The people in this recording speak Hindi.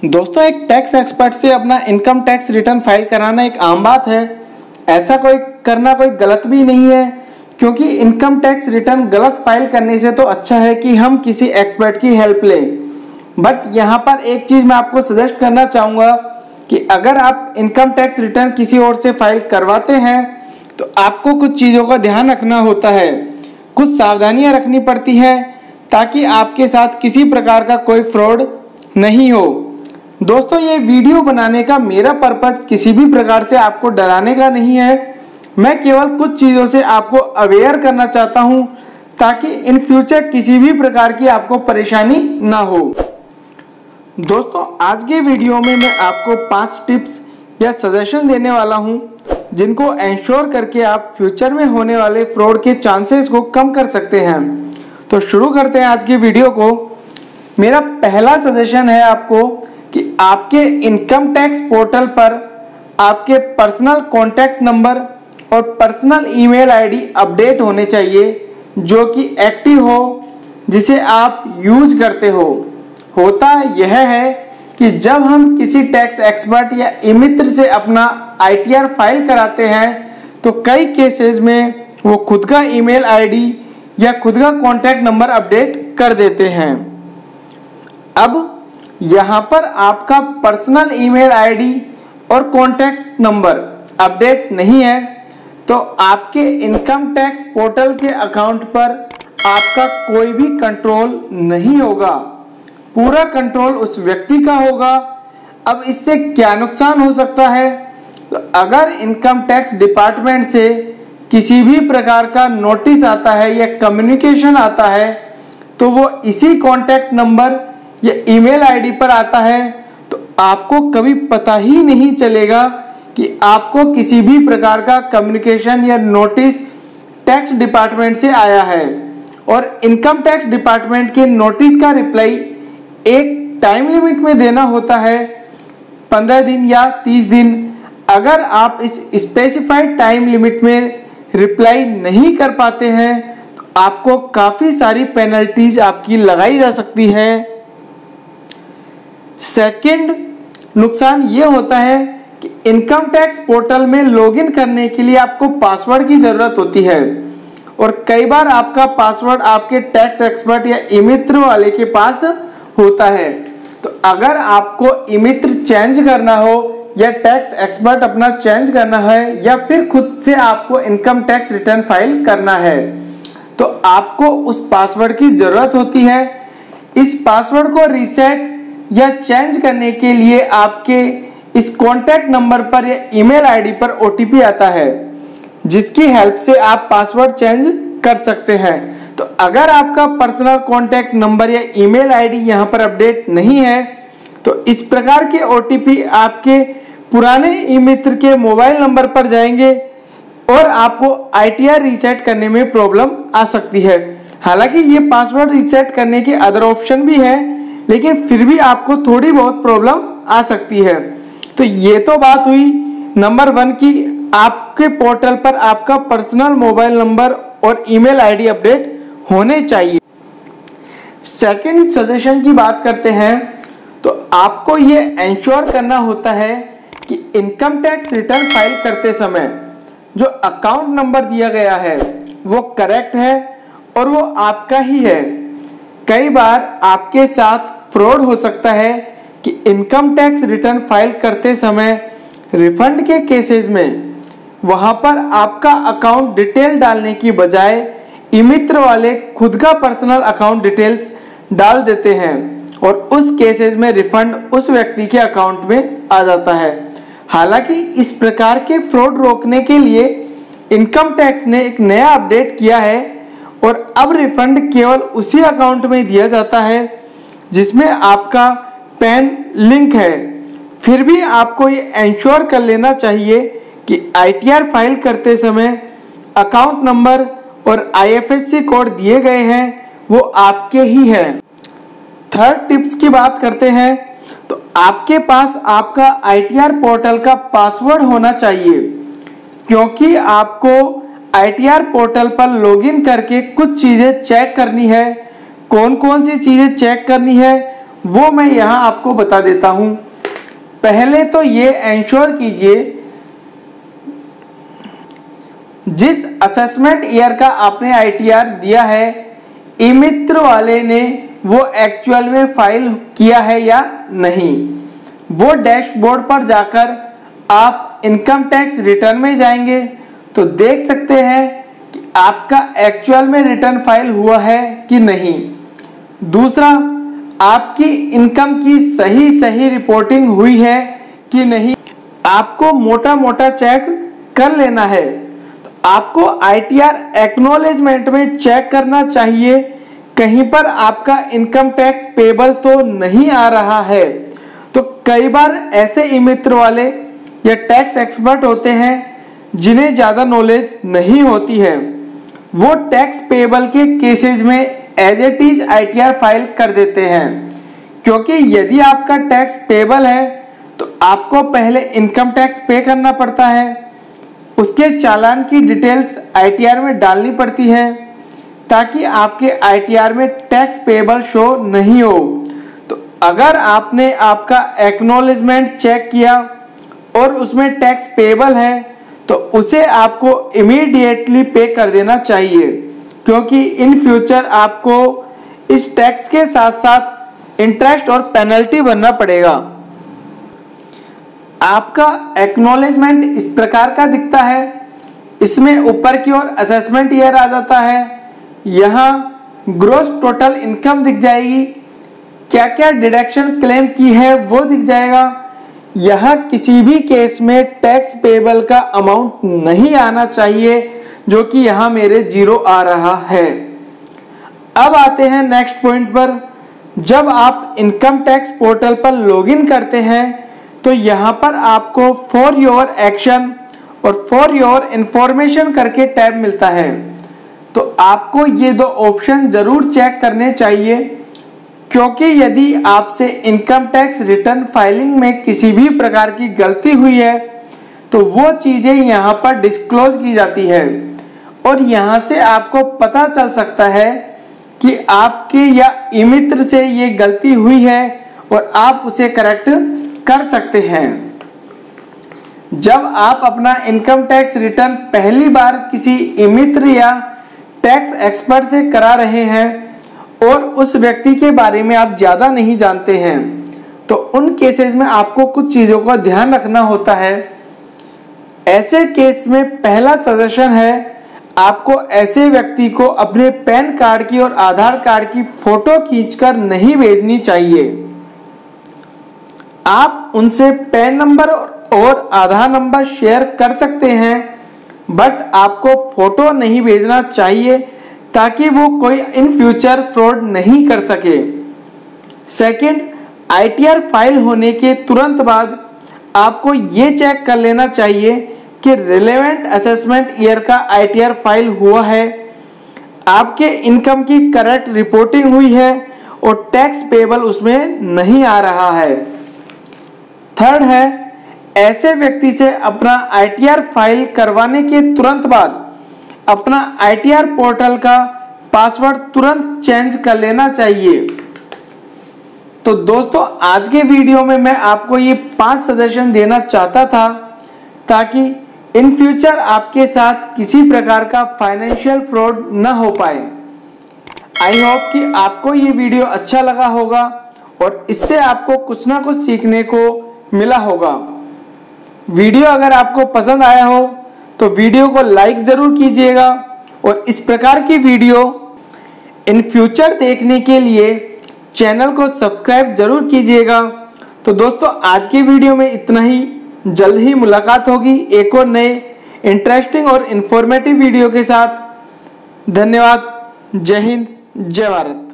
दोस्तों, एक टैक्स एक्सपर्ट से अपना इनकम टैक्स रिटर्न फाइल कराना एक आम बात है। ऐसा करना कोई गलत भी नहीं है, क्योंकि इनकम टैक्स रिटर्न गलत फाइल करने से तो अच्छा है कि हम किसी एक्सपर्ट की हेल्प लें। बट यहाँ पर एक चीज़ मैं आपको सजेस्ट करना चाहूँगा कि अगर आप इनकम टैक्स रिटर्न किसी और से फाइल करवाते हैं तो आपको कुछ चीज़ों का ध्यान रखना होता है, कुछ सावधानियाँ रखनी पड़ती हैं ताकि आपके साथ किसी प्रकार का कोई फ्रॉड नहीं हो। दोस्तों, ये वीडियो बनाने का मेरा पर्पस किसी भी प्रकार से आपको डराने का नहीं है। मैं केवल कुछ चीज़ों से आपको अवेयर करना चाहता हूँ ताकि इन फ्यूचर किसी भी प्रकार की आपको परेशानी ना हो। दोस्तों, आज के वीडियो में मैं आपको 5 टिप्स या सजेशन देने वाला हूँ जिनको इंश्योर करके आप फ्यूचर में होने वाले फ्रॉड के चांसेस को कम कर सकते हैं। तो शुरू करते हैं आज की वीडियो को। मेरा पहला सजेशन है आपको कि आपके इनकम टैक्स पोर्टल पर आपके पर्सनल कॉन्टैक्ट नंबर और पर्सनल ईमेल आईडी अपडेट होने चाहिए, जो कि एक्टिव हो, जिसे आप यूज करते हो। होता यह है कि जब हम किसी टैक्स एक्सपर्ट या ई मित्र से अपना ITR फाइल कराते हैं तो कई केसेस में वो खुद का ईमेल आईडी या खुद का कॉन्टैक्ट नंबर अपडेट कर देते हैं। अब यहाँ पर आपका पर्सनल ईमेल आईडी और कॉन्टैक्ट नंबर अपडेट नहीं है तो आपके इनकम टैक्स पोर्टल के अकाउंट पर आपका कोई भी कंट्रोल नहीं होगा, पूरा कंट्रोल उस व्यक्ति का होगा। अब इससे क्या नुकसान हो सकता है? तो अगर इनकम टैक्स डिपार्टमेंट से किसी भी प्रकार का नोटिस आता है या कम्युनिकेशन आता है तो वो इसी कॉन्टैक्ट नंबर या ईमेल आईडी पर आता है, तो आपको कभी पता ही नहीं चलेगा कि आपको किसी भी प्रकार का कम्युनिकेशन या नोटिस टैक्स डिपार्टमेंट से आया है। और इनकम टैक्स डिपार्टमेंट के नोटिस का रिप्लाई एक टाइम लिमिट में देना होता है, 15 दिन या 30 दिन। अगर आप इस स्पेसिफाइड टाइम लिमिट में रिप्लाई नहीं कर पाते हैं तो आपको काफ़ी सारी पेनल्टीज आपकी लगाई जा सकती है। सेकंड नुकसान ये होता है कि इनकम टैक्स पोर्टल में लॉगिन करने के लिए आपको पासवर्ड की ज़रूरत होती है और कई बार आपका पासवर्ड आपके टैक्स एक्सपर्ट या ई मित्र वाले के पास होता है। तो अगर आपको ई मित्र चेंज करना हो या टैक्स एक्सपर्ट अपना चेंज करना है या फिर खुद से आपको इनकम टैक्स रिटर्न फाइल करना है तो आपको उस पासवर्ड की ज़रूरत होती है। इस पासवर्ड को रीसेट या चेंज करने के लिए आपके इस कॉन्टैक्ट नंबर पर या ईमेल आईडी पर OTP आता है, जिसकी हेल्प से आप पासवर्ड चेंज कर सकते हैं। तो अगर आपका पर्सनल कॉन्टैक्ट नंबर या ईमेल आईडी यहाँ पर अपडेट नहीं है तो इस प्रकार के OTP आपके पुराने ई मित्र के मोबाइल नंबर पर जाएंगे और आपको ITR रीसेट करने में प्रॉब्लम आ सकती है। हालांकि ये पासवर्ड रीसेट करने के अदर ऑप्शन भी है, लेकिन फिर भी आपको थोड़ी बहुत प्रॉब्लम आ सकती है। तो ये तो बात हुई नंबर 1 की आपके पोर्टल पर आपका पर्सनल मोबाइल नंबर और ईमेल आईडी अपडेट होने चाहिए। सेकंड सजेशन की बात करते हैं तो आपको ये इंश्योर करना होता है कि इनकम टैक्स रिटर्न फाइल करते समय जो अकाउंट नंबर दिया गया है वो करेक्ट है और वो आपका ही है। कई बार आपके साथ फ्रॉड हो सकता है कि इनकम टैक्स रिटर्न फाइल करते समय रिफंड के केसेस में वहां पर आपका अकाउंट डिटेल डालने की बजाय ई मित्र वाले खुद का पर्सनल अकाउंट डिटेल्स डाल देते हैं और उस केसेस में रिफंड उस व्यक्ति के अकाउंट में आ जाता है। हालांकि इस प्रकार के फ्रॉड रोकने के लिए इनकम टैक्स ने एक नया अपडेट किया है और अब रिफंड केवल उसी अकाउंट में दिया जाता है जिसमें आपका पैन लिंक है। फिर भी आपको ये इंश्योर कर लेना चाहिए कि ITR फाइल करते समय अकाउंट नंबर और IFSC कोड दिए गए हैं वो आपके ही हैं। थर्ड टिप्स की बात करते हैं तो आपके पास आपका ITR पोर्टल का पासवर्ड होना चाहिए, क्योंकि आपको ITR पोर्टल पर लॉगिन करके कुछ चीज़ें चेक करनी है। कौन कौन सी चीज़ें चेक करनी है वो मैं यहाँ आपको बता देता हूँ। पहले तो ये एंश्योर कीजिए जिस असेसमेंट ईयर का आपने ITR दिया है ई-मित्र वाले ने वो एक्चुअल में फाइल किया है या नहीं। वो डैशबोर्ड पर जाकर आप इनकम टैक्स रिटर्न में जाएंगे तो देख सकते हैं कि आपका एक्चुअल में रिटर्न फाइल हुआ है कि नहीं। दूसरा, आपकी इनकम की सही रिपोर्टिंग हुई है कि नहीं, आपको मोटा मोटा चेक कर लेना है। तो आपको ITR एक्नॉलेजमेंट में चेक करना चाहिए कहीं पर आपका इनकम टैक्स पेबल तो नहीं आ रहा है। तो कई बार ऐसे ई-मित्र वाले या टैक्स एक्सपर्ट होते हैं जिन्हें ज़्यादा नॉलेज नहीं होती है, वो टैक्स पेबल के केसेस में as it is ITR file कर देते हैं। क्योंकि यदि आपका टैक्स पेबल है तो आपको पहले इनकम टैक्स पे करना पड़ता है, उसके चालान की डिटेल्स ITR में डालनी पड़ती है ताकि आपके ITR में टैक्स पेबल शो नहीं हो। तो अगर आपने आपका एक्नॉलेजमेंट चेक किया और उसमें टैक्स पेबल है तो उसे आपको इमीडिएटली पे कर देना चाहिए, क्योंकि इन फ्यूचर आपको इस टैक्स के साथ साथ इंटरेस्ट और पेनल्टी भरना पड़ेगा। आपका एक्नॉलेजमेंट इस प्रकार का दिखता है। इसमें ऊपर की ओर असेसमेंट ईयर आ जाता है, यहाँ ग्रॉस टोटल इनकम दिख जाएगी, क्या क्या डिडक्शन क्लेम की है वो दिख जाएगा। यहाँ किसी भी केस में टैक्स पेबल का अमाउंट नहीं आना चाहिए, जो कि यहाँ मेरे 0 आ रहा है। अब आते हैं नेक्स्ट पॉइंट पर। जब आप इनकम टैक्स पोर्टल पर लॉगिन करते हैं तो यहाँ पर आपको फॉर योर एक्शन और फॉर योर इंफॉर्मेशन करके टैब मिलता है। तो आपको ये 2 ऑप्शन जरूर चेक करने चाहिए, क्योंकि यदि आपसे इनकम टैक्स रिटर्न फाइलिंग में किसी भी प्रकार की गलती हुई है तो वो चीजें यहाँ पर डिस्क्लोज की जाती है और यहाँ से आपको पता चल सकता है कि आपके या ई-मित्र से ये गलती हुई है और आप उसे करेक्ट कर सकते हैं। जब आप अपना इनकम टैक्स रिटर्न पहली बार किसी ई-मित्र या टैक्स एक्सपर्ट से करा रहे हैं और उस व्यक्ति के बारे में आप ज़्यादा नहीं जानते हैं, तो उन केसेस में आपको कुछ चीज़ों का ध्यान रखना होता है। ऐसे केस में पहला सजेशन है, आपको ऐसे व्यक्ति को अपने पैन कार्ड की और आधार कार्ड की फोटो खींचकर नहीं भेजनी चाहिए। आप उनसे पैन नंबर और आधार नंबर शेयर कर सकते हैं, बट आपको फोटो नहीं भेजना चाहिए ताकि वो कोई इन फ्यूचर फ्रॉड नहीं कर सके। सेकंड, ITR फाइल होने के तुरंत बाद आपको ये चेक कर लेना चाहिए कि रिलेवेंट असेसमेंट ईयर का ITR फाइल हुआ है, आपके इनकम की करेक्ट रिपोर्टिंग हुई है और टैक्स पेबल उसमें नहीं आ रहा है। थर्ड है, ऐसे व्यक्ति से अपना ITR फाइल करवाने के तुरंत बाद अपना ITR पोर्टल का पासवर्ड तुरंत चेंज कर लेना चाहिए। तो दोस्तों, आज के वीडियो में मैं आपको ये 5 सजेशन देना चाहता था ताकि इन फ्यूचर आपके साथ किसी प्रकार का फाइनेंशियल फ्रॉड न हो पाए। आई होप कि आपको ये वीडियो अच्छा लगा होगा और इससे आपको कुछ ना कुछ सीखने को मिला होगा। वीडियो अगर आपको पसंद आया हो तो वीडियो को लाइक जरूर कीजिएगा और इस प्रकार की वीडियो इन फ्यूचर देखने के लिए चैनल को सब्सक्राइब जरूर कीजिएगा। तो दोस्तों, आज की वीडियो में इतना ही। जल्द ही मुलाकात होगी एक और नए इंटरेस्टिंग और इंफॉर्मेटिव वीडियो के साथ। धन्यवाद। जय हिंद, जय भारत।